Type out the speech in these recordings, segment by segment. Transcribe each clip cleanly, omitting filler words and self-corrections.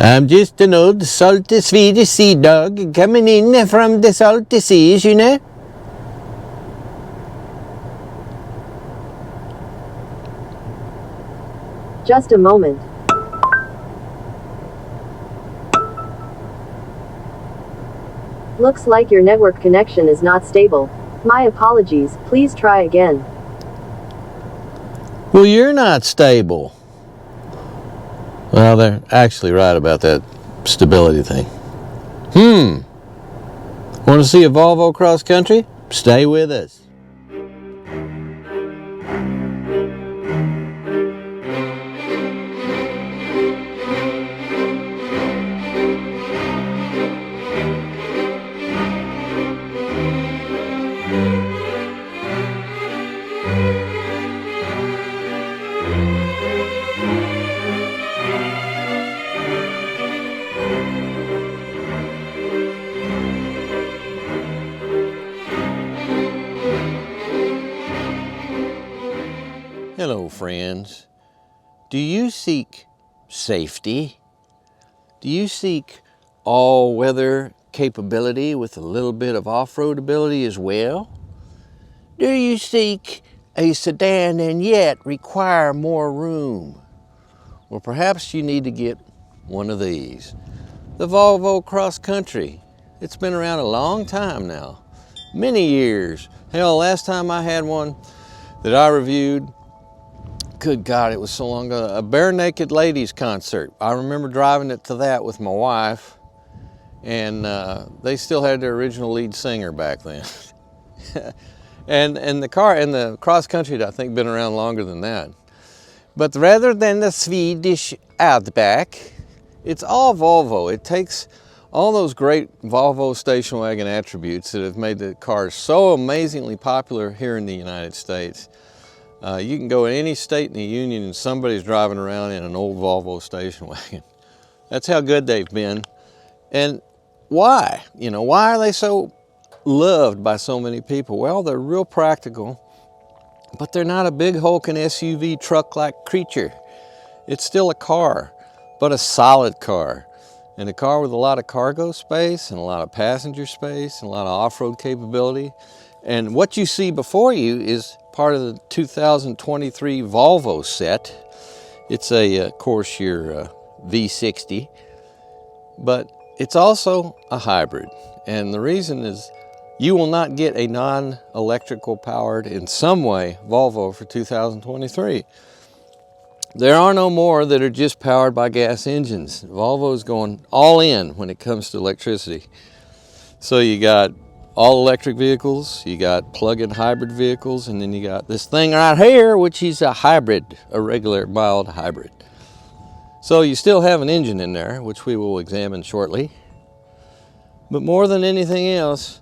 I'm just an old salty Swedish sea dog coming in from the salty seas, you know. Just a moment. Looks like your network connection is not stable. My apologies, please try again. Well, you're not stable. Well, they're actually right about that stability thing. Want to see a Volvo cross country? Stay with us. Hello, friends. Do you seek safety? Do you seek all-weather capability with a little bit of off-road ability as well? Do you seek a sedan and yet require more room? Well, perhaps you need to get one of these. The Volvo Cross Country. It's been around a long time now, many years. Hell, last time I had one that I reviewed, good God, it was so long ago, a Bare Naked Ladies concert. I remember driving it to that with my wife, and they still had their original lead singer back then. and the car and the cross country, I think, been around longer than that. But rather than the Swedish Outback, it's all Volvo. It takes all those great Volvo station wagon attributes that have made the cars so amazingly popular here in the United States. You can go in any state in the Union and somebody's driving around in an old Volvo station wagon. That's how good they've been. And why? You know, why are they so loved by so many people? Well, they're real practical, but they're not a big hulking SUV truck-like creature. It's still a car, but a solid car. And a car with a lot of cargo space and a lot of passenger space and a lot of off-road capability. And what you see before you is part of the 2023 Volvo set. It's of course, your V60, but it's also a hybrid. And the reason is you will not get a non-electrical powered, in some way, Volvo for 2023. There are no more that are just powered by gas engines. Volvo's going all in when it comes to electricity. So you got all electric vehicles, you got plug-in hybrid vehicles, and then you got this thing right here, which is a hybrid, a regular mild hybrid. So you still have an engine in there, which we will examine shortly. But more than anything else,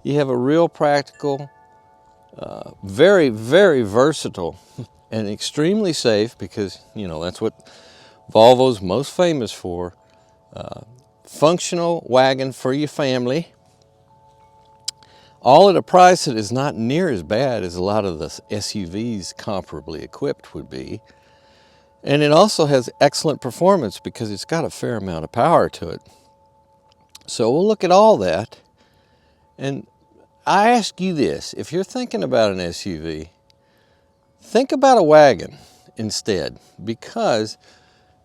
you have a real practical, very, very versatile, and extremely safe, because, you know, that's what Volvo's most famous for. Functional wagon for your family. All at a price that is not near as bad as a lot of the SUVs comparably equipped would be. And it also has excellent performance because it's got a fair amount of power to it. So we'll look at all that. And I ask you this, if you're thinking about an SUV, think about a wagon instead, because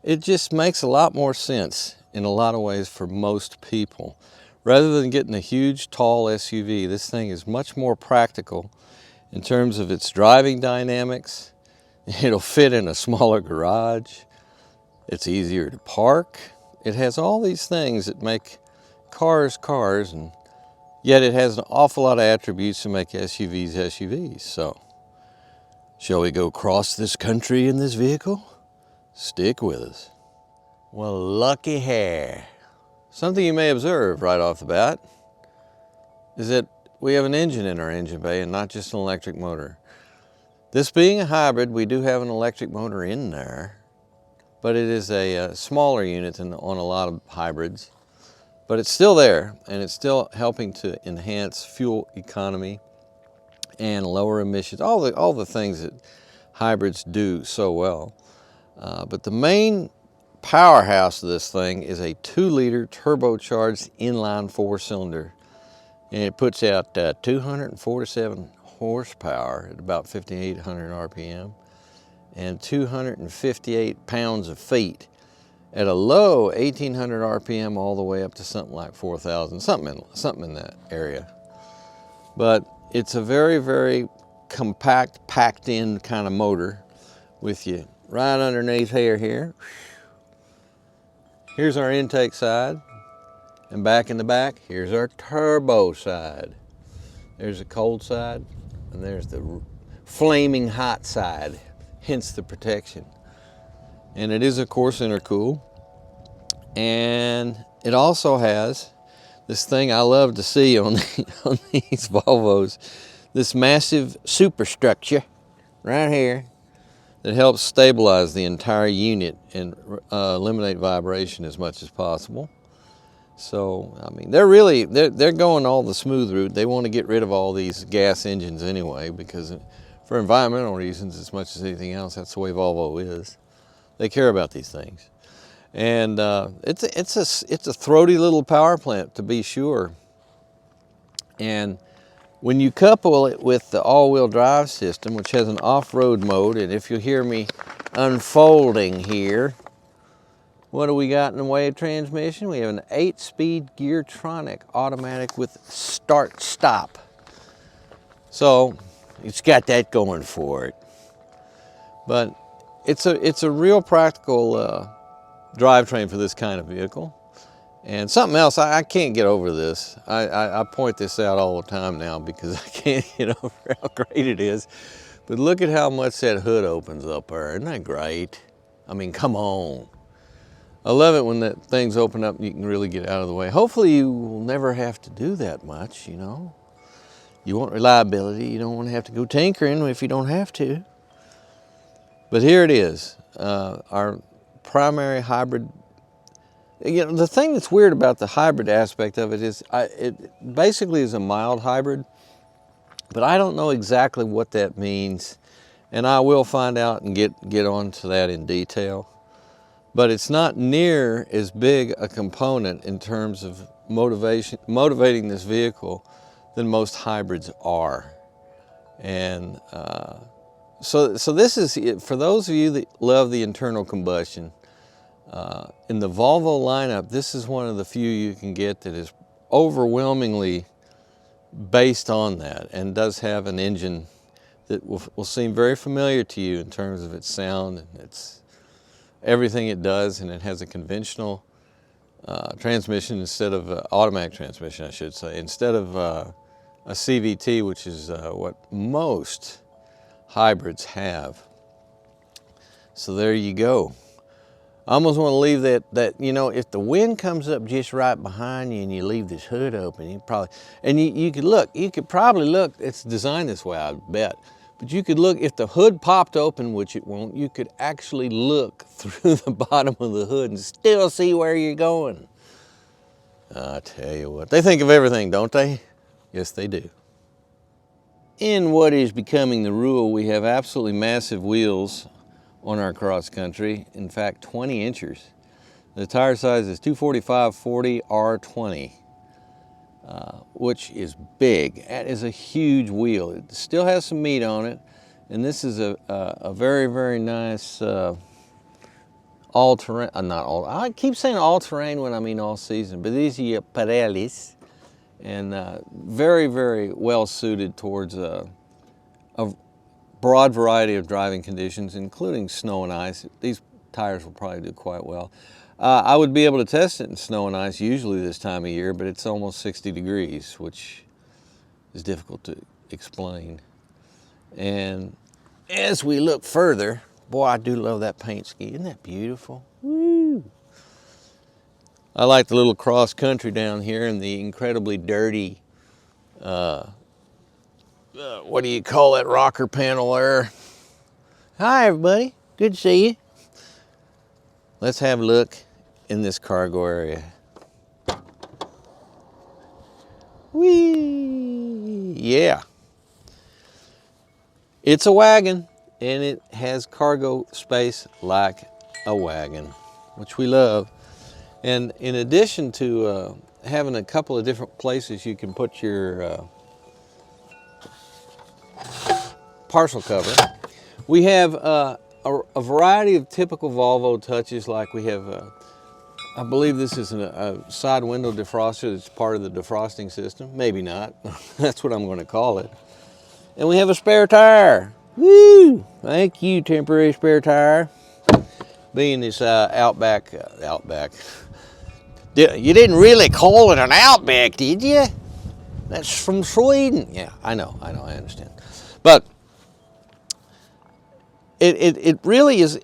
it just makes a lot more sense in a lot of ways for most people. Rather than getting a huge, tall SUV, this thing is much more practical in terms of its driving dynamics. It'll fit in a smaller garage. It's easier to park. It has all these things that make cars cars, and yet it has an awful lot of attributes to make SUVs SUVs. So, shall we go cross this country in this vehicle? Stick with us. Well, lucky hair. Something you may observe right off the bat is that we have an engine in our engine bay and not just an electric motor. This being a hybrid, we do have an electric motor in there, but it is a smaller unit than on a lot of hybrids. But it's still there, and it's still helping to enhance fuel economy and lower emissions, all the things that hybrids do so well. But the main powerhouse of this thing is a 2-liter turbocharged inline 4-cylinder. And it puts out 247 horsepower at about 5,800 RPM and 258 pounds of feet at a low 1,800 RPM all the way up to something like 4,000, something in that area. But it's a very, very compact, packed in kind of motor with you right underneath here. Here's our intake side, and back in the back, here's our turbo side. There's the cold side, and there's the flaming hot side, hence the protection. And it is, of course, intercooled. And it also has this thing I love to see on these Volvos, this massive superstructure right here that helps stabilize the entire unit and eliminate vibration as much as possible. So, I mean, they're going all the smooth route. They want to get rid of all these gas engines anyway, because for environmental reasons, as much as anything else, that's the way Volvo is. They care about these things. And it's a throaty little power plant, to be sure. And when you couple it with the all-wheel drive system, which has an off-road mode, and if you hear me unfolding here, what do we got in the way of transmission? We have an 8-speed Geartronic automatic with start-stop. So it's got that going for it. But it's a real practical drivetrain for this kind of vehicle. And something else, I can't get over this. I point this out all the time now because I can't get over how great it is. But look at how much that hood opens up there. Isn't that great? I mean, come on. I love it when that things open up and you can really get out of the way. Hopefully you will never have to do that much, you know. You want reliability. You don't want to have to go tinkering if you don't have to. But here it is, our primary hybrid. You know, the thing that's weird about the hybrid aspect of it is it basically is a mild hybrid, but I don't know exactly what that means, and I will find out and get onto that in detail. But it's not near as big a component in terms of motivating this vehicle than most hybrids are. And so this is, for those of you that love the internal combustion, in the Volvo lineup, this is one of the few you can get that is overwhelmingly based on that and does have an engine that will seem very familiar to you in terms of its sound and its everything it does, and it has a conventional transmission instead of automatic transmission, I should say, instead of a CVT, which is what most hybrids have. So there you go. I almost want to leave that, you know, if the wind comes up just right behind you and you leave this hood open, you could probably look, it's designed this way, I bet, but you could look, if the hood popped open, which it won't, you could actually look through the bottom of the hood and still see where you're going. I tell you what, they think of everything, don't they? Yes, they do. In what is becoming the rule, we have absolutely massive wheels on our cross country, in fact 20 inches. The tire size is 245/40 R20, which is big. That is a huge wheel. It still has some meat on it, and this is a very, very nice all-terrain, I keep saying all-terrain when I mean all-season, but these are Pirellis, and very, very well suited towards a broad variety of driving conditions, including snow and ice. These tires will probably do quite well. I would be able to test it in snow and ice usually this time of year, but it's almost 60 degrees, which is difficult to explain. And as we look further, boy, I do love that paint scheme. Isn't that beautiful? Woo! I like the little cross country down here and the incredibly dirty what do you call that rocker panel there? Hi everybody, good to see you. Let's have a look in this cargo area. Whee! Yeah. It's a wagon, and it has cargo space like a wagon. which we love. And in addition to having a couple of different places you can put your parcel cover, we have a variety of typical Volvo touches, like we have, I believe this is a side window defroster that's part of the defrosting system. Maybe not. That's what I'm going to call it. And we have a spare tire. Woo! Thank you, temporary spare tire. Being this Outback. You didn't really call it an Outback, did you? That's from Sweden. Yeah, I know, I understand. But it really is,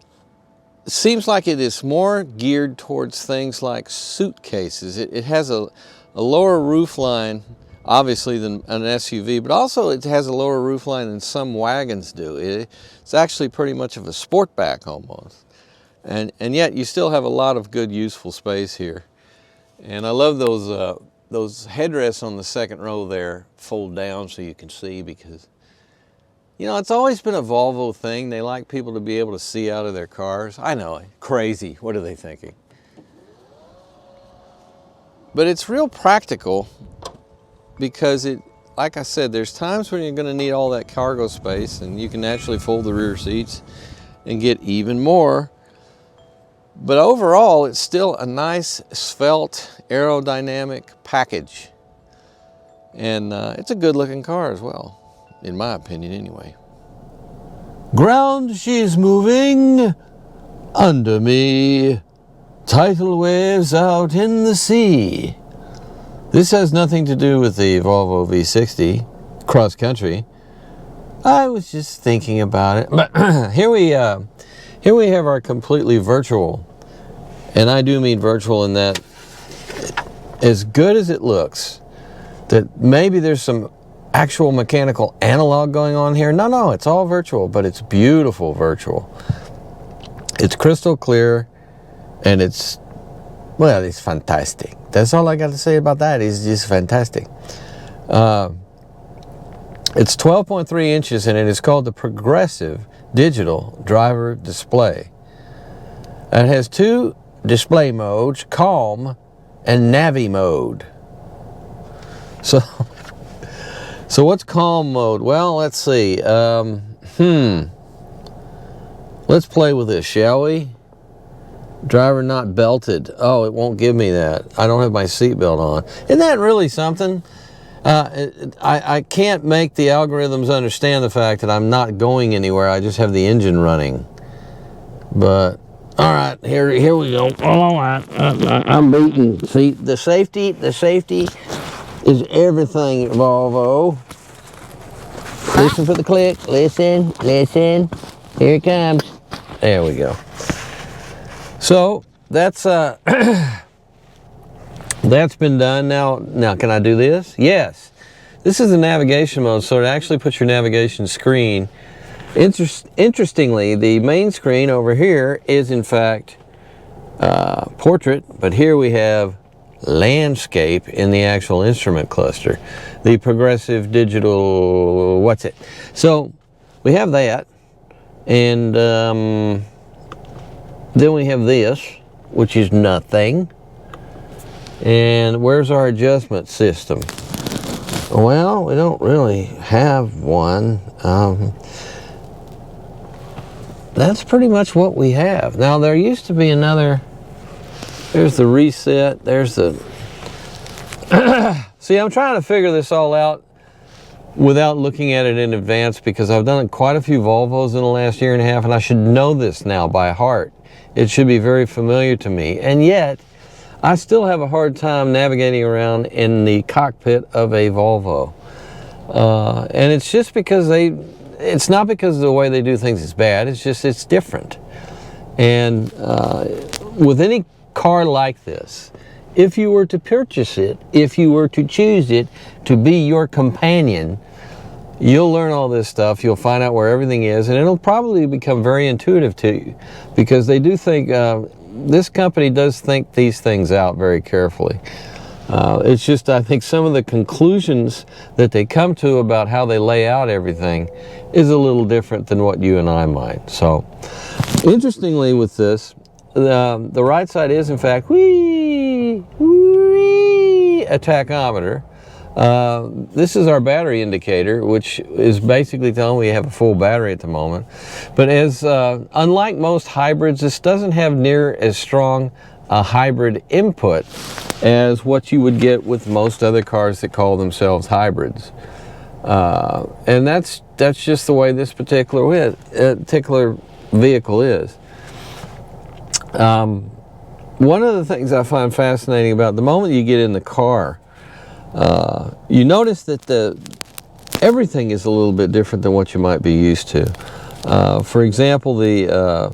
seems like it is more geared towards things like suitcases. It has a lower roof line, obviously, than an SUV, but also it has a lower roof line than some wagons do. It's actually pretty much of a sportback almost. And yet you still have a lot of good useful space here. And I love those headrests on the second row there fold down so you can see, because you know, it's always been a Volvo thing. They like people to be able to see out of their cars. I know, crazy. What are they thinking? But it's real practical because like I said, there's times when you're going to need all that cargo space, and you can actually fold the rear seats and get even more. But overall, it's still a nice, svelte, aerodynamic package. And it's a good looking car as well, in my opinion anyway. Ground she's moving under me, tidal waves out in the sea. This has nothing to do with the Volvo V60 cross country. I was just thinking about it. But here we have our completely virtual, and I do mean virtual in that, as good as it looks, that maybe there's some actual mechanical analog going on here. No, it's all virtual, but it's beautiful virtual. It's crystal clear, and it's fantastic. That's all I got to say about that. It's just fantastic. It's 12.3 inches, and it is called the Progressive Digital Driver Display. It has two display modes, Calm and Navi mode. So what's Calm mode? Well, let's see. Let's play with this, shall we? Driver not belted. Oh, it won't give me that. I don't have my seatbelt on. Isn't that really something? I can't make the algorithms understand the fact that I'm not going anywhere. I just have the engine running. But all right, here we go. All right, I'm beaten. See, the safety is everything at Volvo. Listen for the click. Listen. Here it comes. There we go. So that's that's been done. Now can I do this? Yes. This is the navigation mode, so it actually puts your navigation screen. Interestingly, the main screen over here is in fact portrait, but here we have landscape in the actual instrument cluster. The Progressive Digital, what's it? So we have that, and then we have this, which is nothing. And where's our adjustment system? Well, we don't really have one. That's pretty much what we have. Now, there used to be another. There's the reset. There's the... See, I'm trying to figure this all out without looking at it in advance, because I've done quite a few Volvos in the last year and a half, and I should know this now by heart. It should be very familiar to me. And yet, I still have a hard time navigating around in the cockpit of a Volvo. And it's just because it's not because of the way they do things is bad, it's just it's different. And with any car like this, if you were to purchase it, if you were to choose it to be your companion, you'll learn all this stuff, you'll find out where everything is, and it'll probably become very intuitive to you, because they do think, this company does think these things out very carefully. It's just, I think some of the conclusions that they come to about how they lay out everything is a little different than what you and I might. So, interestingly with this, the right side is in fact a tachometer. This is our battery indicator, which is basically telling we have a full battery at the moment. But as unlike most hybrids, this doesn't have near as strong a hybrid input as what you would get with most other cars that call themselves hybrids. And that's just the way this particular vehicle is. One of the things I find fascinating about the moment you get in the car, you notice that everything is a little bit different than what you might be used to. For example, the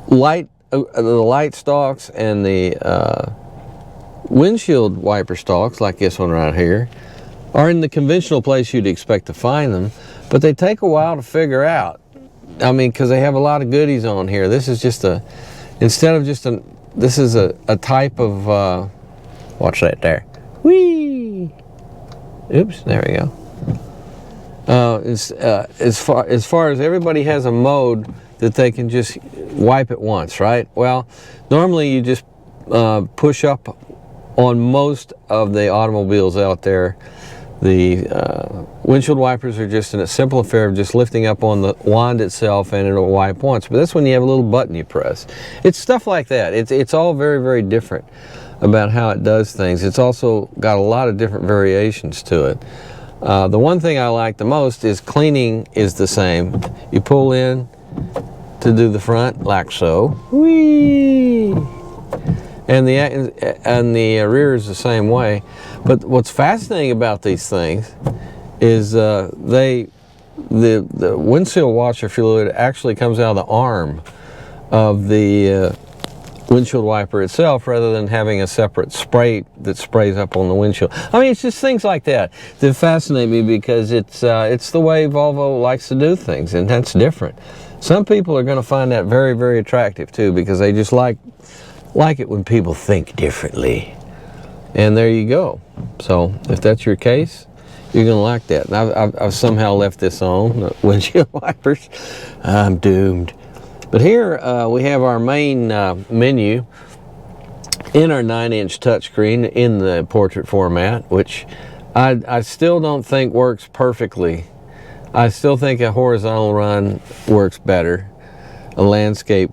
light stalks and the windshield wiper stalks, like this one right here, are in the conventional place you'd expect to find them, but they take a while to figure out. I mean, because they have a lot of goodies on here. This is just this is a type of, watch that there. Whee! Oops, there we go. As far as everybody has a mode that they can just wipe at once, right? Well, normally you just push up on most of the automobiles out there. The windshield wipers are just a simple affair of just lifting up on the wand itself and it'll wipe once. But this one you have a little button you press. It's stuff like that. It's all very, very different about how it does things. It's also got a lot of different variations to it. The one thing I like the most is cleaning is the same. You pull in to do the front like so. Whee! And the rear is the same way. But what's fascinating about these things is the windshield washer fluid actually comes out of the arm of the windshield wiper itself, rather than having a separate spray that sprays up on the windshield. I mean, it's just things like that that fascinate me, because it's the way Volvo likes to do things, and that's different. Some people are going to find that very, very attractive too, because they just like it when people think differently. And there you go. So if that's your case, you're going to like that. And I've somehow left this on, the windshield wipers. I'm doomed. But here we have our main menu in our 9-inch touchscreen in the portrait format, which I still don't think works perfectly. I still think a horizontal run works better. A landscape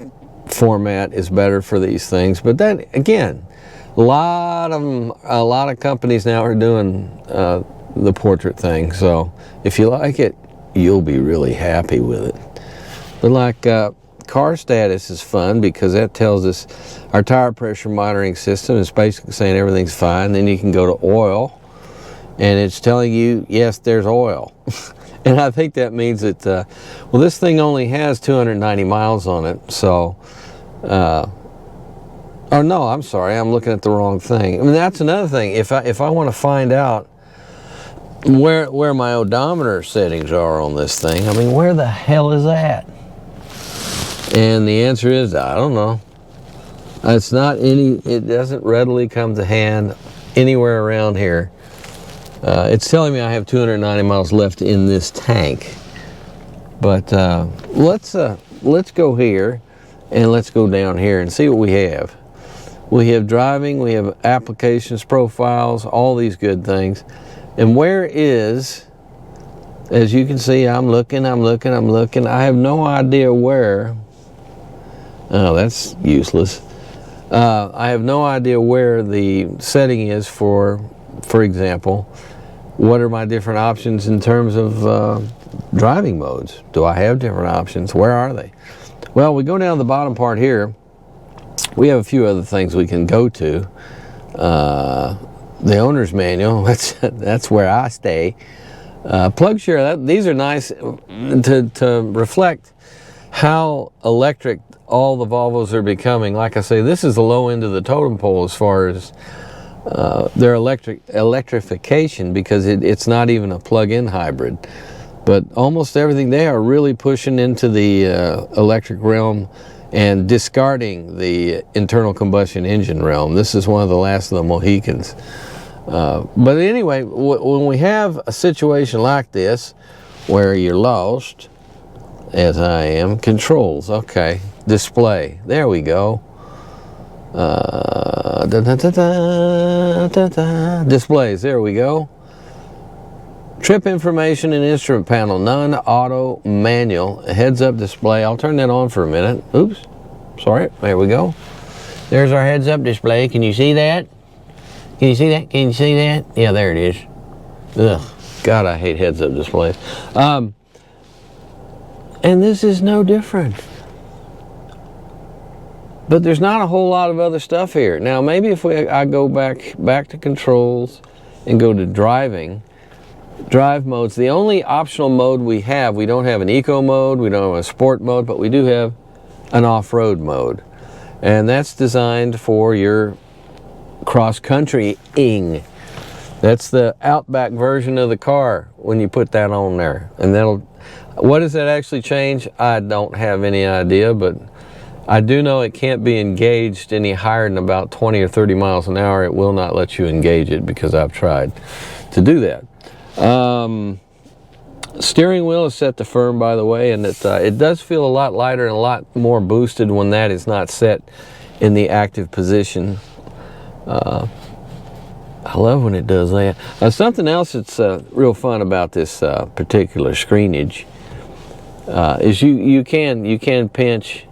format is better for these things. But then again, a lot of companies now are doing the portrait thing. So if you like it, you'll be really happy with it. But like car status is fun, because that tells us our tire pressure monitoring system is basically saying everything's fine. Then you can go to oil, and it's telling you, yes, there's oil. And I think that means that, well, this thing only has 290 miles on it, so, oh no, I'm sorry, I'm looking at the wrong thing. I mean, that's another thing. If I want to find out where my odometer settings are on this thing, I mean, where the hell is that? And the answer is, I don't know. It doesn't readily come to hand anywhere around here. It's telling me I have 290 miles left in this tank. But let's go here, and let's go down here and see what we have. We have driving, we have applications, profiles, all these good things. And where is, as you can see, I'm looking. I have no idea where. Oh, that's useless. I have no idea where the setting is for example, what are my different options in terms of driving modes? Do I have different options? Where are they? Well, we go down the bottom part here. We have a few other things we can go to. The owner's manual, that's where I stay. Plug share, these are nice to reflect how electric all the Volvos are becoming. Like I say, this is the low end of the totem pole as far as their electrification, because it's not even a plug-in hybrid. But almost everything, they are really pushing into the electric realm and discarding the internal combustion engine realm. This is one of the last of the Mohicans. But anyway, when we have a situation like this, where you're lost, as I am, controls, okay. display. There we go. Displays, there we go. Trip information and instrument panel, none, auto, manual, heads-up display. I'll turn that on for a minute. Oops, sorry, there we go. There's our heads-up display. Can you see that? Can you see that? Can you see that? Yeah, there it is. Ugh, God, I hate heads-up displays. And this is no different. But there's not a whole lot of other stuff here. Now, maybe if I go back to controls and go to drive modes, the only optional mode we don't have an eco mode, we don't have a sport mode, but we do have an off-road mode. And that's designed for your cross-country-ing. That's the Outback version of the car when you put that on there. And what does that actually change? I don't have any idea, but I do know it can't be engaged any higher than about 20 or 30 miles an hour. It will not let you engage it because I've tried to do that. Steering wheel is set to firm, by the way, and it does feel a lot lighter and a lot more boosted when that is not set in the active position. I love when it does that. Something else that's real fun about this particular screenage is you can pinch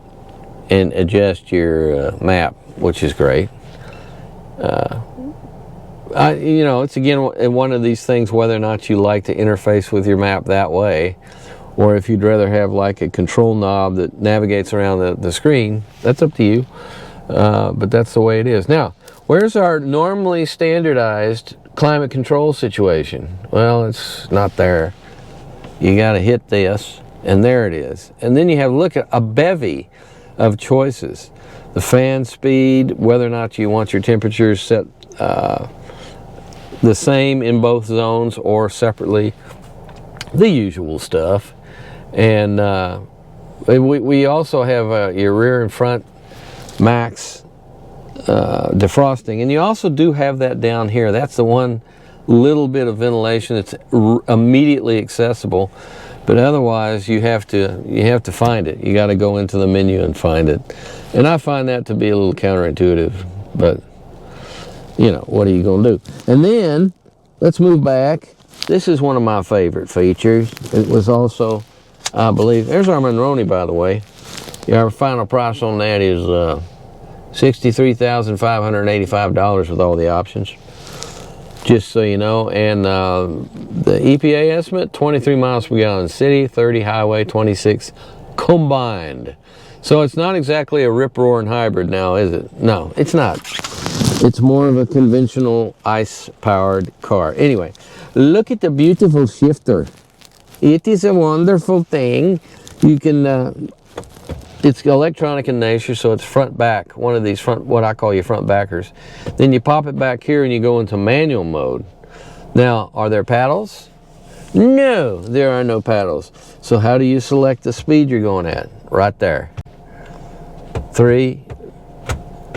and adjust your map, which is great. It's again one of these things, whether or not you like to interface with your map that way, or if you'd rather have like a control knob that navigates around the screen, that's up to you. But that's the way it is. Now, where's our normally standardized climate control situation? Well, it's not there. You got to hit this, and there it is. And then you have, look at a bevy of choices. The fan speed, whether or not you want your temperature set the same in both zones or separately, the usual stuff. And we also have your rear and front max defrosting, and you also do have that down here. That's the one little bit of ventilation that's immediately accessible, but otherwise you have to find it. You got to go into the menu and find it, and I find that to be a little counterintuitive, but what are you gonna do? And then let's move back. This is one of my favorite features. It was also, I believe, there's our Monroney, by the way. Our final price on that is $63,585 with all the options, just so you know. And the EPA estimate, 23 miles per gallon city, 30 highway, 26 combined. So it's not exactly a rip-roaring hybrid now, is it? No, it's not. It's more of a conventional ICE-powered car. Anyway, look at the beautiful shifter. It is a wonderful thing. You can, it's electronic in nature, so it's front back, one of these what I call your front backers. Then you pop it back here and you go into manual mode. Now, are there paddles? No, there are no paddles. So how do you select the speed you're going at? Right there. 3,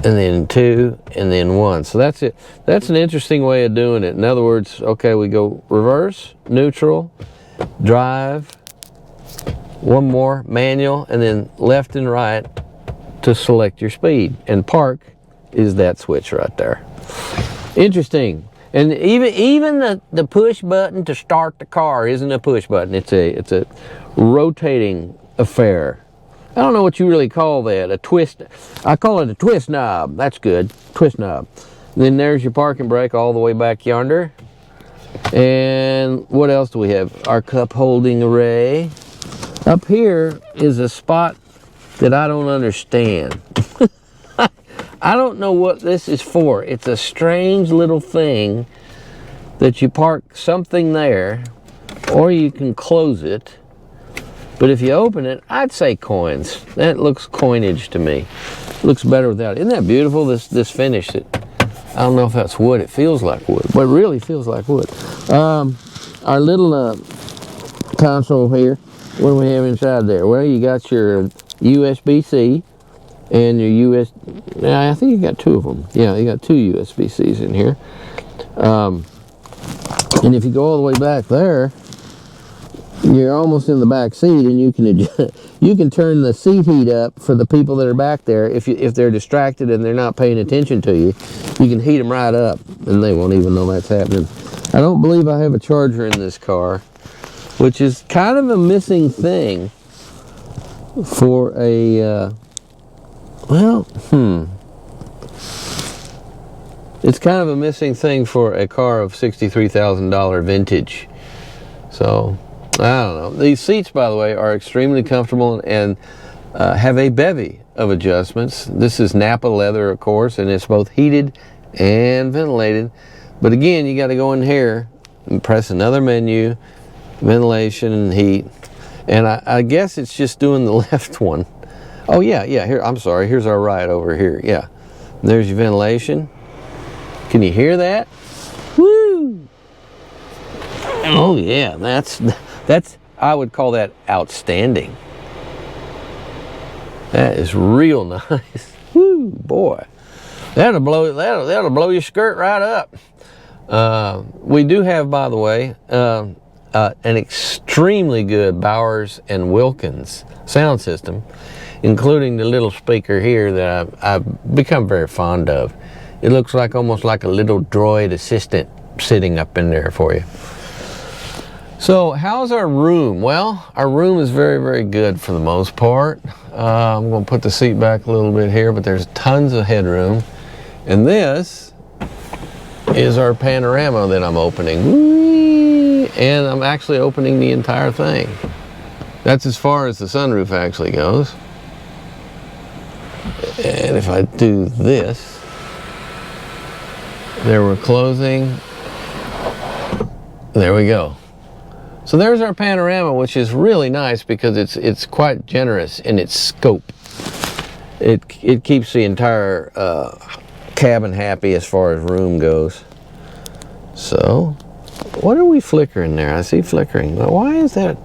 and then 2, and then 1. So that's it. That's an interesting way of doing it. In other words, okay, we go reverse, neutral, drive, one more, manual, and then left and right to select your speed. And park is that switch right there. Interesting. And even the push button to start the car isn't a push button. It's a rotating affair. I don't know what you really call that, a twist. I call it a twist knob. That's good, twist knob. And then there's your parking brake all the way back yonder. And what else do we have? Our cup holding array. Up here is a spot that I don't understand. I don't know what this is for. It's a strange little thing that you park something there, or you can close it. But if you open it, I'd say coins. That looks coinage to me. Looks better without it. Isn't that beautiful, this finish? I don't know if that's wood. It feels like wood, but it really feels like wood. Our little console here, what do we have inside there? Well, you got your USB-C and your I think you got 2 of them. Yeah, you got 2 USB-Cs in here. And if you go all the way back there, you're almost in the back seat, and you can adjust, you can turn the seat heat up for the people that are back there. If they're distracted and they're not paying attention to you, you can heat them right up, and they won't even know that's happening. I don't believe I have a charger in this car, which is kind of a missing thing for a it's kind of a missing thing for a car of $63,000 vintage. So I don't know. These seats, by the way, are extremely comfortable and have a bevy of adjustments. This is Napa leather, of course, and it's both heated and ventilated. But again, you got to go in here and press another menu, ventilation and heat. And I guess it's just doing the left one. Oh yeah, here, I'm sorry, here's our right over here, yeah. There's your ventilation. Can you hear that? Woo! Oh yeah, that's, I would call that outstanding. That is real nice. Woo, boy. That'll blow your skirt right up. We do have, by the way, an extremely good Bowers and Wilkins sound system, including the little speaker here that I've become very fond of. It looks like almost like a little droid assistant sitting up in there for you. So how's our room? Well, our room is very, very good for the most part. I'm going to put the seat back a little bit here, but there's tons of headroom. And this is our panorama that I'm opening. Whee! And I'm actually opening the entire thing. That's as far as the sunroof actually goes. And if I do this, there we're closing. There we go. So there's our panorama, which is really nice because it's quite generous in its scope. It keeps the entire cabin happy as far as room goes. So, what are we flickering there? I see flickering. Why is that?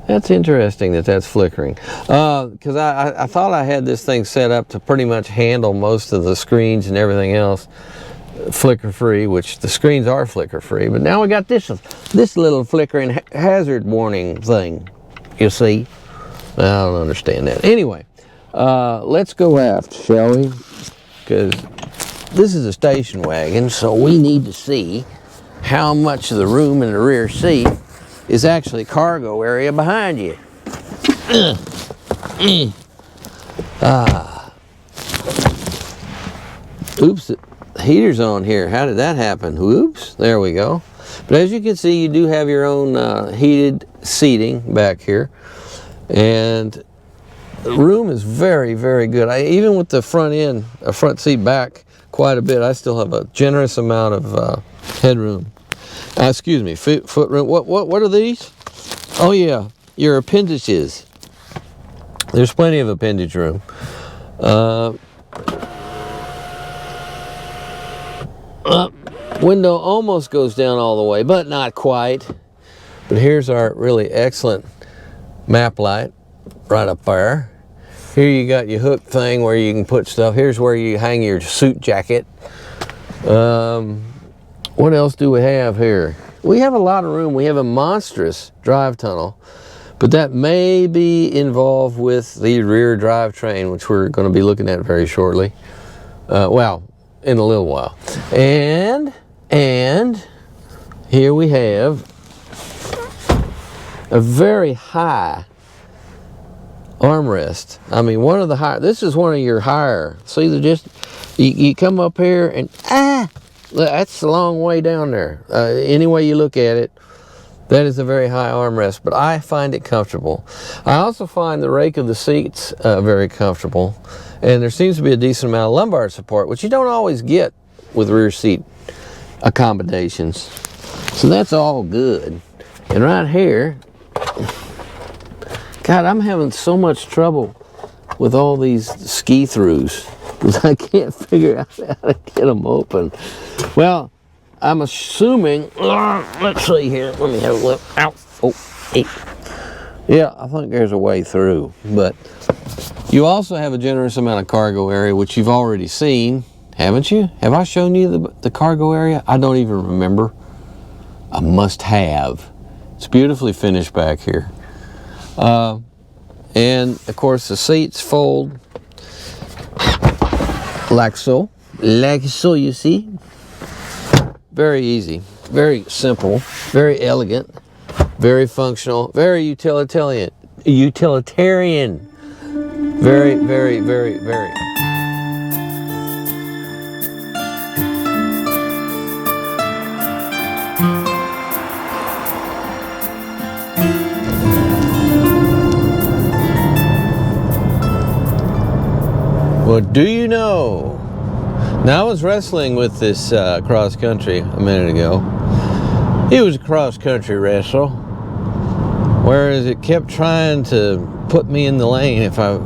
That's interesting that that's flickering. Because I thought I had this thing set up to pretty much handle most of the screens and everything else flicker free, which the screens are flicker free, but now we got this little flickering hazard warning thing, you see. I don't understand that. Anyway, let's go aft, shall we? Because this is a station wagon, so we need to see how much of the room in the rear seat is actually cargo area behind you. Oops, the heater's on here. How did that happen? Whoops, there we go. But as you can see, you do have your own heated seating back here. And the room is very, very good. Even with the front seat back quite a bit, I still have a generous amount of headroom. Excuse me, foot room. What are these? Oh yeah, your appendages. There's plenty of appendage room. Window almost goes down all the way, but not quite. But here's our really excellent map light right up there. Here you got your hook thing where you can put stuff. Here's where you hang your suit jacket. What else do we have here? We have a lot of room. We have a monstrous drive tunnel, but that may be involved with the rear drivetrain, which we're going to be looking at very shortly. Well, in a little while. And here we have a very high armrest. I mean, one of the higher, this is one of your higher. See, you come up here and that's a long way down there. Any way you look at it, that is a very high armrest, but I find it comfortable. I also find the rake of the seats very comfortable, and there seems to be a decent amount of lumbar support, which you don't always get with rear seat accommodations. So that's all good. And right here, God, I'm having so much trouble with all these ski-throughs because I can't figure out how to get them open. Well, I'm assuming, let's see here, let me have a look. Ow. Oh, hey. Yeah, I think there's a way through, but you also have a generous amount of cargo area, which you've already seen, haven't you? Have I shown you the cargo area? I don't even remember. I must have. It's beautifully finished back here. And of course the seats fold like so. Like so, you see. Very easy, very simple, very elegant, very functional, very utilitarian. Very, very, very, very. Well, do you know? Now, I was wrestling with this cross country a minute ago. It was a cross country wrestle, whereas it kept trying to put me in the lane if I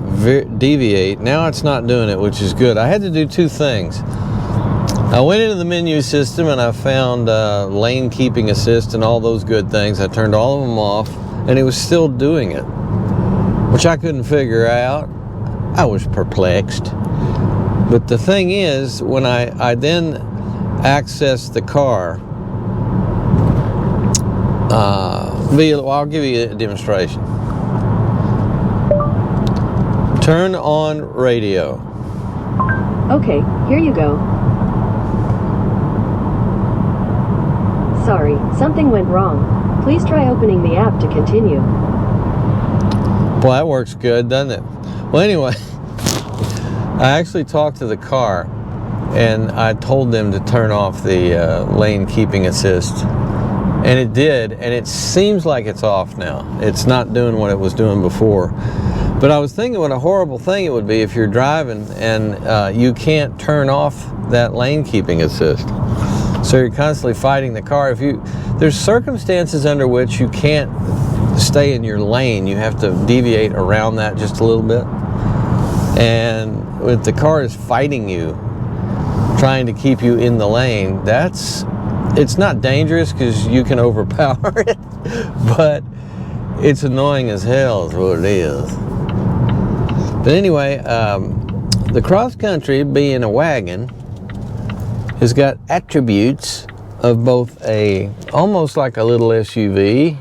deviate. Now it's not doing it, which is good. I had to do two things. I went into the menu system and I found lane keeping assist and all those good things. I turned all of them off and it was still doing it, which I couldn't figure out. I was perplexed. But the thing is, when I then accessed the car, I'll give you a demonstration. Turn on radio. Okay, here you go. Sorry, something went wrong. Please try opening the app to continue. Well, that works good, doesn't it? Well, anyway, I actually talked to the car and I told them to turn off the lane keeping assist. And it did, and it seems like it's off now. It's not doing what it was doing before. But I was thinking what a horrible thing it would be if you're driving and you can't turn off that lane keeping assist. So you're constantly fighting the car. There's circumstances under which you can't stay in your lane. You have to deviate around that just a little bit. And if the car is fighting you, trying to keep you in the lane, it's not dangerous because you can overpower it, but it's annoying as hell is what it is. But anyway, the cross country, being a wagon, has got attributes of both almost like a little SUV.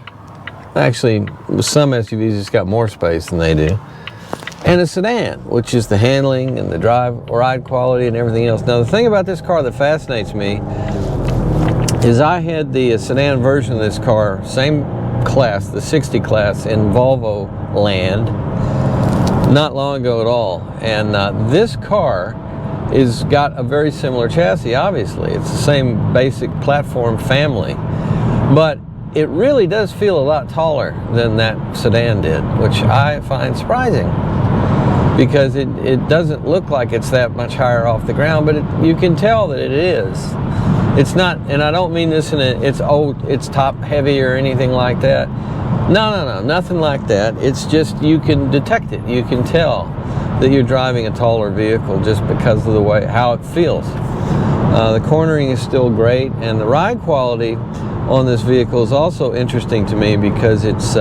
Actually, with some SUVs, it's got more space than they do. And a sedan, which is the handling and the ride quality and everything else. Now, the thing about this car that fascinates me is I had the sedan version of this car, same class, the 60 class, in Volvo land, not long ago at all. And this car is got a very similar chassis, obviously. It's the same basic platform family. But it really does feel a lot taller than that sedan did, which I find surprising. Because it doesn't look like it's that much higher off the ground, but you can tell that it is. It's not, and I don't mean this in it's top heavy or anything like that. No, nothing like that. It's just, you can detect it. You can tell that you're driving a taller vehicle just because of the way, how it feels. The cornering is still great, and the ride quality on this vehicle is also interesting to me because it's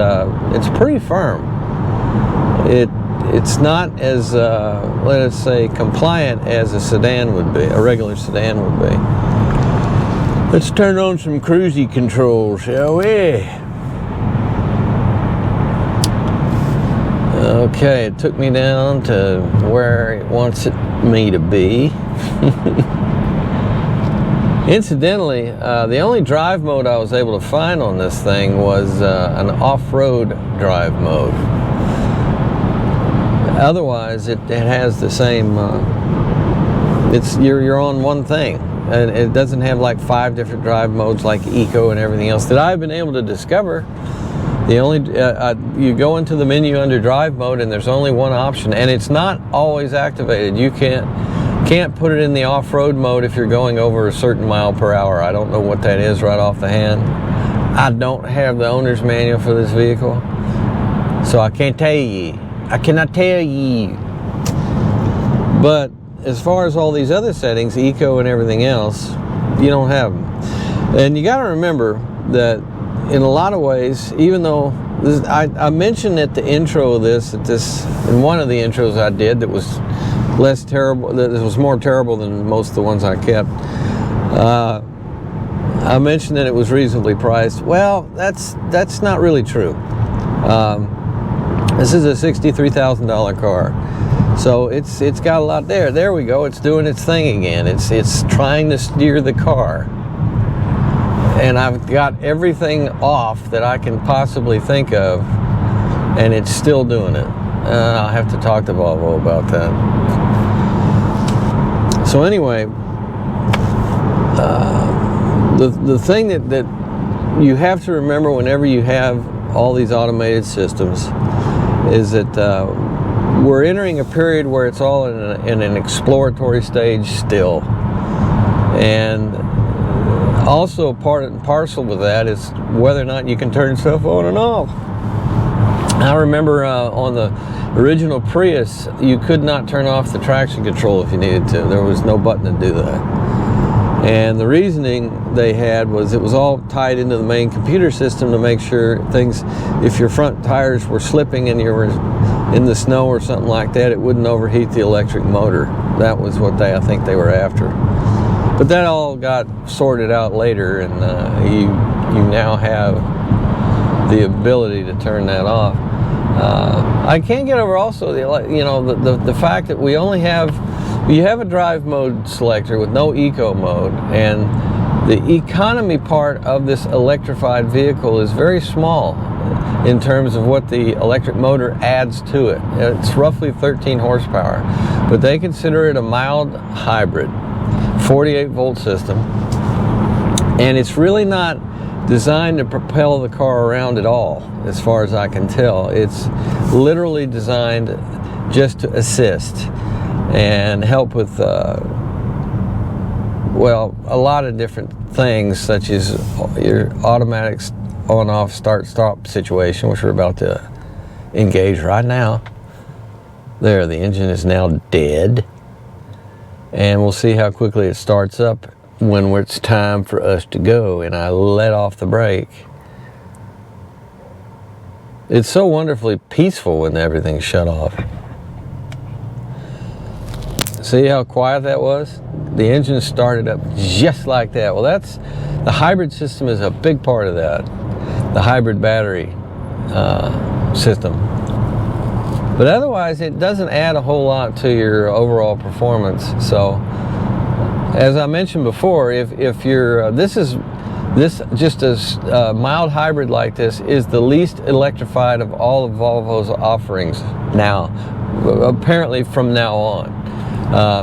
pretty firm. It's not as, let us say, compliant as a sedan would be, a regular sedan would be. Let's turn on some cruisy control, shall we? Okay, it took me down to where it wants me to be. Incidentally, the only drive mode I was able to find on this thing was an off-road drive mode. Otherwise, it has the same, you're on one thing. And it doesn't have like 5 different drive modes like Eco and everything else that I've been able to discover. The only, you go into the menu under drive mode and there's only one option, and it's not always activated. You can't put it in the off-road mode if you're going over a certain mile per hour. I don't know what that is right off the hand. I don't have the owner's manual for this vehicle, so I can't tell you. I cannot tell you. But as far as all these other settings, Eco and everything else, you don't have them. And you got to remember that in a lot of ways, even though I mentioned at the intro of this, in one of the intros I did that was less terrible, that was more terrible than most of the ones I kept. I mentioned that it was reasonably priced. Well, that's not really true. This is a $63,000 car, so it's got a lot there. There we go. It's doing its thing again. It's trying to steer the car, and I've got everything off that I can possibly think of, and it's still doing it. I'll have to talk to Volvo about that. So anyway, the thing that you have to remember whenever you have all these automated systems is that we're entering a period where it's all in an exploratory stage still. And also part and parcel with that is whether or not you can turn stuff on and off. I remember on the original Prius, you could not turn off the traction control if you needed to. There was no button to do that. And the reasoning they had was it was all tied into the main computer system to make sure things, if your front tires were slipping and you were in the snow or something like that, it wouldn't overheat the electric motor. That was what I think they were after. But that all got sorted out later, and you now have the ability to turn that off. I can't get over also the fact that we only have a drive mode selector with no eco mode, and the economy part of this electrified vehicle is very small in terms of what the electric motor adds to it. It's roughly 13 horsepower, but they consider it a mild hybrid, 48 volt system, and it's really not designed to propel the car around at all, as far as I can tell. It's literally designed just to assist and help with well, a lot of different things, such as your automatic on-off start-stop situation, which we're about to engage right now. There, the engine is now dead, and we'll see how quickly it starts up when it's time for us to go, and I let off the brake. It's so wonderfully peaceful when everything's shut off. See how quiet that was? The engine started up just like that. Well, the hybrid system is a big part of that. The hybrid battery system. But otherwise, it doesn't add a whole lot to your overall performance. So, as I mentioned before, if you're this just a mild hybrid like this is the least electrified of all of Volvo's offerings now. Apparently, from now on.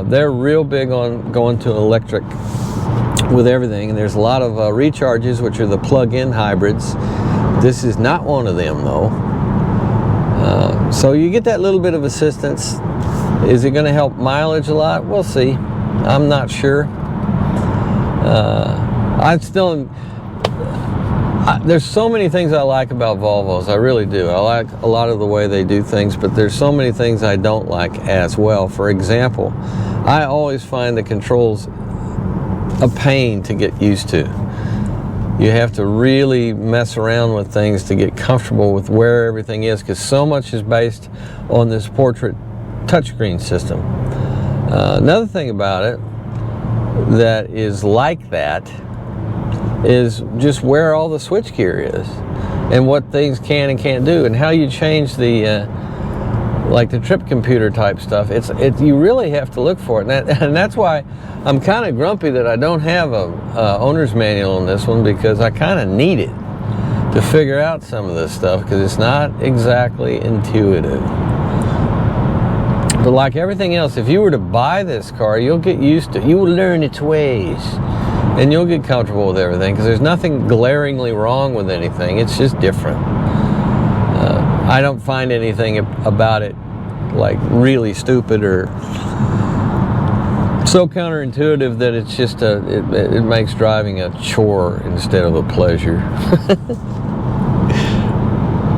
They're real big on going to electric with everything, and there's a lot of recharges, which are the plug-in hybrids. This is not one of them, though. So you get that little bit of assistance. Is it going to help mileage a lot? We'll see. I'm not sure. There's so many things I like about Volvos. I really do. I like a lot of the way they do things, but there's so many things I don't like as well. For example, I always find the controls a pain to get used to. You have to really mess around with things to get comfortable with where everything is, because so much is based on this portrait touchscreen system. Another thing about it that is like that is just where all the switchgear is and what things can and can't do, and how you change the like the trip computer type stuff. You really have to look for it, and that's why I'm kind of grumpy that I don't have a owner's manual on this one, because I kind of need it to figure out some of this stuff, because it's not exactly intuitive. But like everything else, if you were to buy this car, you'll get used to it. You will learn its ways, and you'll get comfortable with everything, because there's nothing glaringly wrong with anything. It's just different. I don't find anything about it like really stupid or so counterintuitive that it's just it makes driving a chore instead of a pleasure.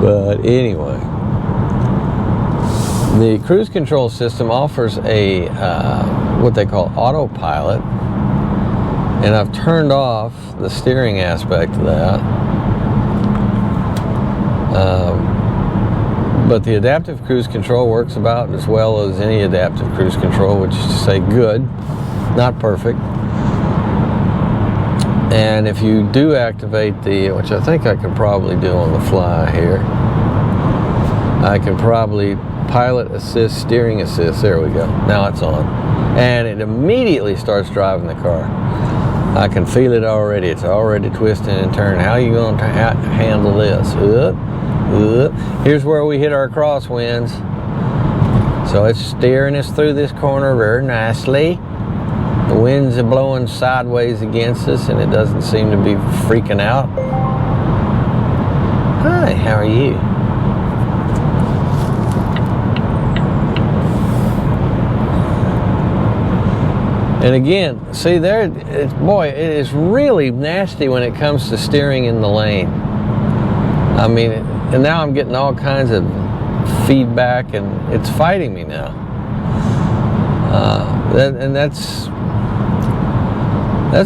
But anyway, the cruise control system offers a what they call autopilot, and I've turned off the steering aspect of that. But the adaptive cruise control works about as well as any adaptive cruise control, which is to say good, not perfect. And if you do activate the, which I think I can probably do on the fly here, I can probably pilot assist, steering assist. There we go. Now it's on. And it immediately starts driving the car. I can feel it already. It's already twisting and turning. How are you going to handle this? Here's where we hit our crosswinds. So it's steering us through this corner very nicely. The winds are blowing sideways against us and it doesn't seem to be freaking out. Hi, how are you? And again, see there, boy, it is really nasty when it comes to steering in the lane. I mean, and now I'm getting all kinds of feedback and it's fighting me now. And that's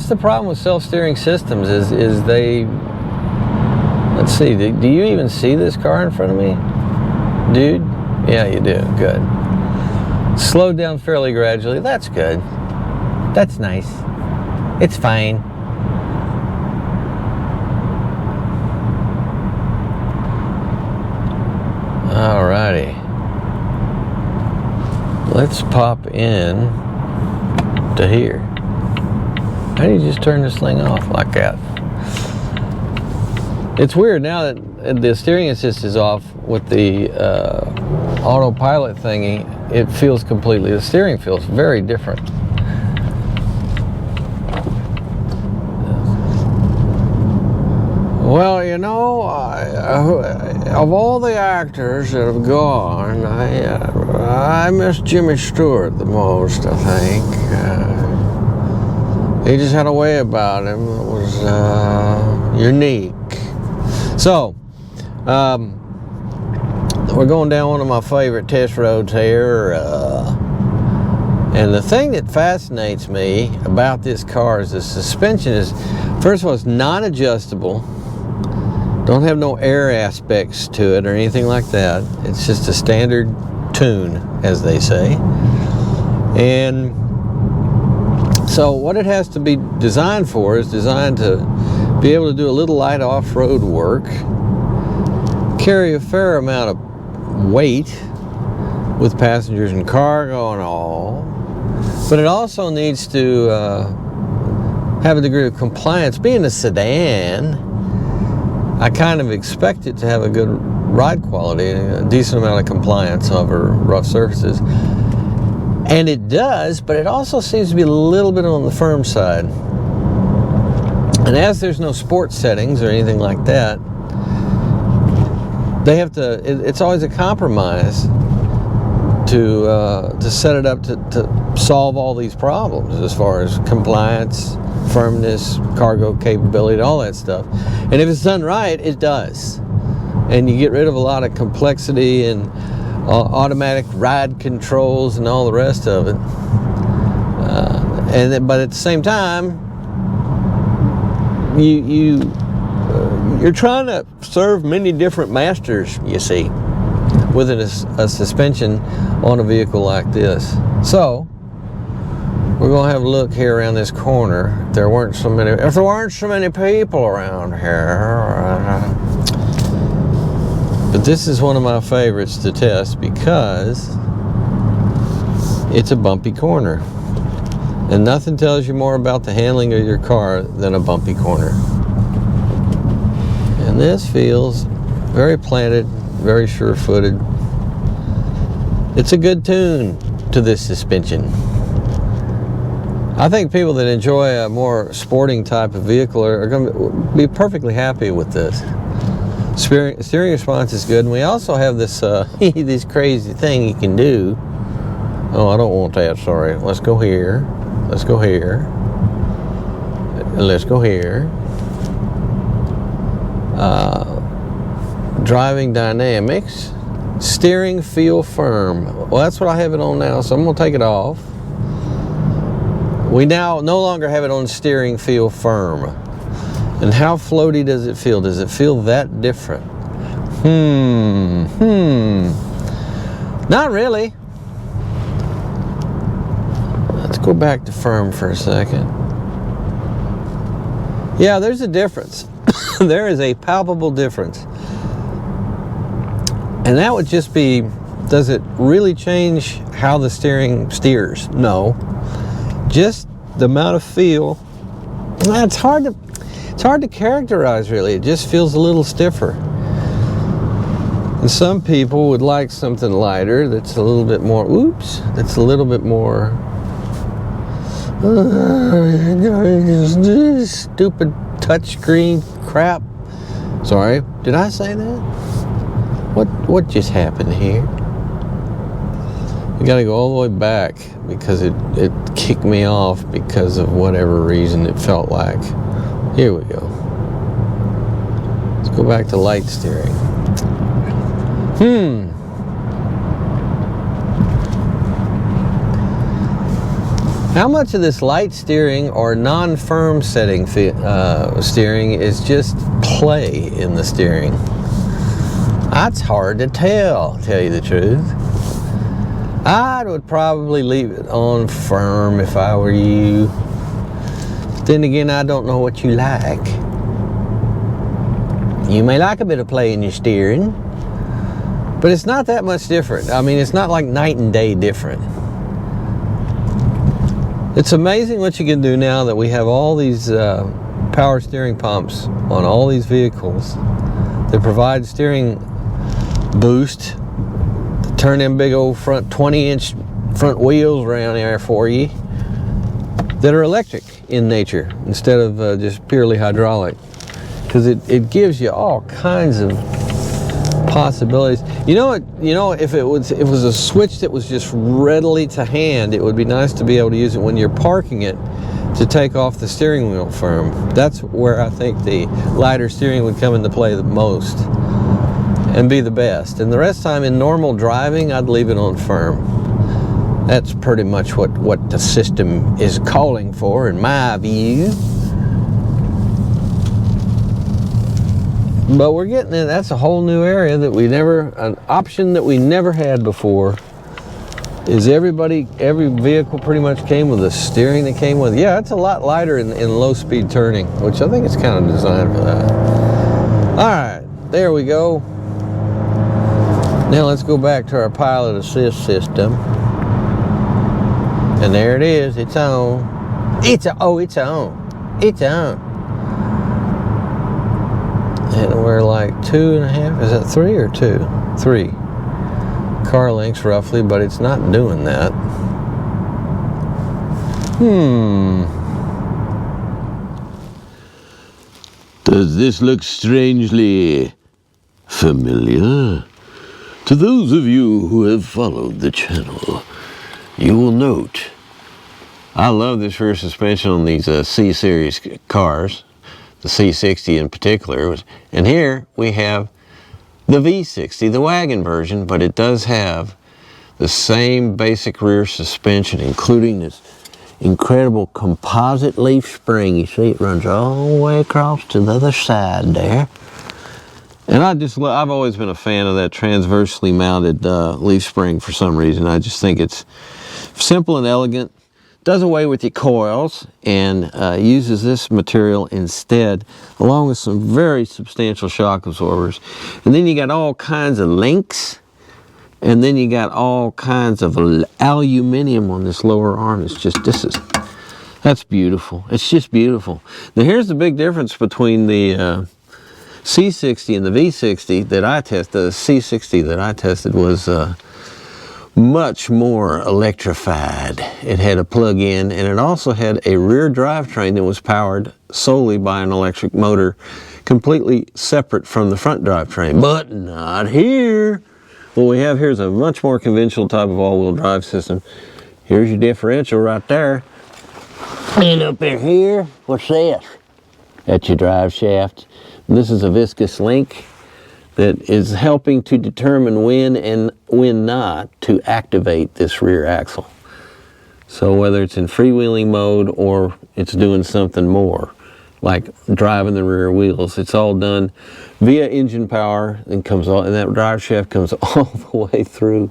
the problem with self-steering systems is they, let's see, do you even see this car in front of me? Dude? Yeah, you do, good. Slowed down fairly gradually, that's good. That's nice. It's fine. Alrighty. Let's pop in to here. How do you just turn this thing off like that? It's weird now that the steering assist is off with the autopilot thingy. It feels completely, the steering feels very different. Well, you know, of all the actors that have gone, I miss Jimmy Stewart the most, I think. He just had a way about him that was unique. So, we're going down one of my favorite test roads here. And the thing that fascinates me about this car is the suspension is, first of all, it's non-adjustable. Don't have no air aspects to it or anything like that. It's just a standard tune, as they say. And so what it has to be designed for is designed to be able to do a little light off-road work, carry a fair amount of weight with passengers and cargo and all, but it also needs to have a degree of compliance. Being a sedan, I kind of expect it to have a good ride quality, a decent amount of compliance over rough surfaces. And it does, but it also seems to be a little bit on the firm side. And as there's no sports settings or anything like that, they have to, it's always a compromise to set it up to solve all these problems as far as compliance, firmness, cargo capability, all that stuff. And if it's done right, it does. And you get rid of a lot of complexity and automatic ride controls and all the rest of it. But at the same time, you're trying to serve many different masters, you see, with a suspension on a vehicle like this. So we're going to have a look here around this corner. If there weren't so many people around here. But this is one of my favorites to test because it's a bumpy corner. And nothing tells you more about the handling of your car than a bumpy corner. And this feels very planted, very sure-footed. It's a good tune to this suspension. I think people that enjoy a more sporting type of vehicle are going to be perfectly happy with this. Steering response is good, and we also have this this crazy thing you can do. Oh, I don't want that, sorry. Let's go here. Let's go here. Let's go here. Driving dynamics. Steering feel firm. Well, that's what I have it on now, so I'm going to take it off. We now no longer have it on steering feel firm. And how floaty does it feel? Does it feel that different? Not really. Let's go back to firm for a second. Yeah, there's a difference. There is a palpable difference. And that would just be, does it really change how the steering steers? No. Just the amount of feel. It's hard to characterize, really. It just feels a little stiffer. And some people would like something lighter that's a little bit more, that's a little bit more stupid touchscreen crap. Sorry, did I say that? What just happened here? I gotta go all the way back because it kicked me off because of whatever reason it felt like. Here we go. Let's go back to light steering. How much of this light steering or non-firm setting steering is just play in the steering? That's hard to tell you the truth. I would probably leave it on firm if I were you. But then again, I don't know what you like. You may like a bit of play in your steering, but it's not that much different. I mean, it's not like night and day different. It's amazing what you can do now that we have all these power steering pumps on all these vehicles that provide steering boost, turn them big old front 20-inch front wheels around there for you that are electric in nature instead of just purely hydraulic, because it gives you all kinds of possibilities. You know, if it was a switch that was just readily to hand, it would be nice to be able to use it when you're parking it to take off the steering wheel firm. That's where I think the lighter steering would come into play the most and be the best. And the rest of the time in normal driving, I'd leave it on firm. That's pretty much what the system is calling for, in my view. But we're getting in, that's a whole new area that an option that we never had before, is every vehicle pretty much came with a steering that came with. Yeah, it's a lot lighter in low speed turning, which I think it's kind of designed for that. All right, there we go. Now let's go back to our pilot assist system. And there it is, it's on. It's on. It's on. And we're like 2.5, is that 3 or 2? 3 car lengths roughly, but it's not doing that. Does this look strangely familiar? To those of you who have followed the channel, you will note I love this rear suspension on these C-Series cars, the C60 in particular. And here we have the V60, the wagon version, but it does have the same basic rear suspension, including this incredible composite leaf spring. You see it runs all the way across to the other side there. And I've always been a fan of that transversely mounted leaf spring for some reason. I just think it's simple and elegant. Does away with your coils and uses this material instead, along with some very substantial shock absorbers. And then you got all kinds of links, and then you got all kinds of aluminum on this lower arm. That's beautiful. It's just beautiful. Now here's the big difference between the C60 and the V60 that I tested. The C60 that I tested was much more electrified. It had a plug-in, and it also had a rear drivetrain that was powered solely by an electric motor, completely separate from the front drivetrain. But not here. What we have here is a much more conventional type of all-wheel drive system. Here's your differential right there. And up in here, what's this? That's your drive shaft. This is a viscous link that is helping to determine when and when not to activate this rear axle. So whether it's in freewheeling mode or it's doing something more, like driving the rear wheels, it's all done via engine power and that drive shaft comes all the way through.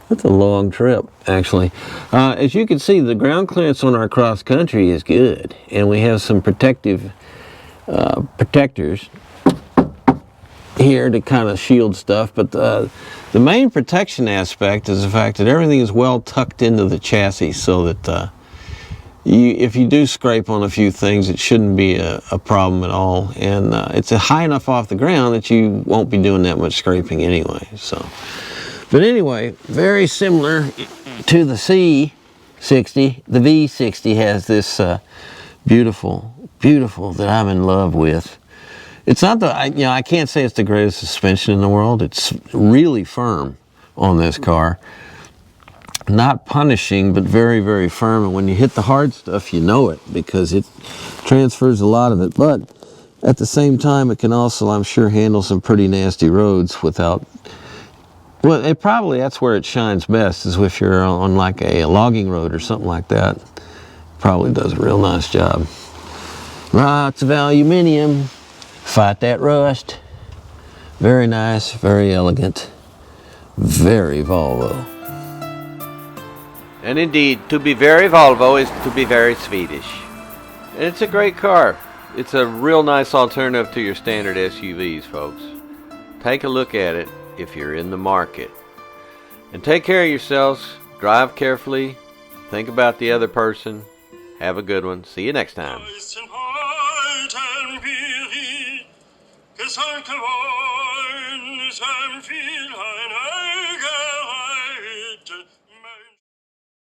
That's a long trip, actually. As you can see, the ground clearance on our cross country is good, and we have some protective protectors here to kind of shield stuff, but the main protection aspect is the fact that everything is well tucked into the chassis, so that if you do scrape on a few things, it shouldn't be a problem at all, and it's high enough off the ground that you won't be doing that much scraping anyway. So, but anyway, very similar to the C60, the V60 has this beautiful that I'm in love with. It's not I can't say it's the greatest suspension in the world. It's really firm on this car. Not punishing, but very, very firm. And when you hit the hard stuff, you know it, because it transfers a lot of it. But at the same time, it can also, I'm sure, handle some pretty nasty roads without... Well, that's where it shines best, is if you're on like a logging road or something like that. Probably does a real nice job. Lots of aluminium. Fight that rust. Very nice, very elegant, very Volvo. And indeed, to be very Volvo is to be very Swedish. And it's a great car. It's a real nice alternative to your standard SUVs, folks. Take a look at it if you're in the market. And take care of yourselves. Drive carefully. Think about the other person. Have a good one. See you next time. Gesandt geworden, sein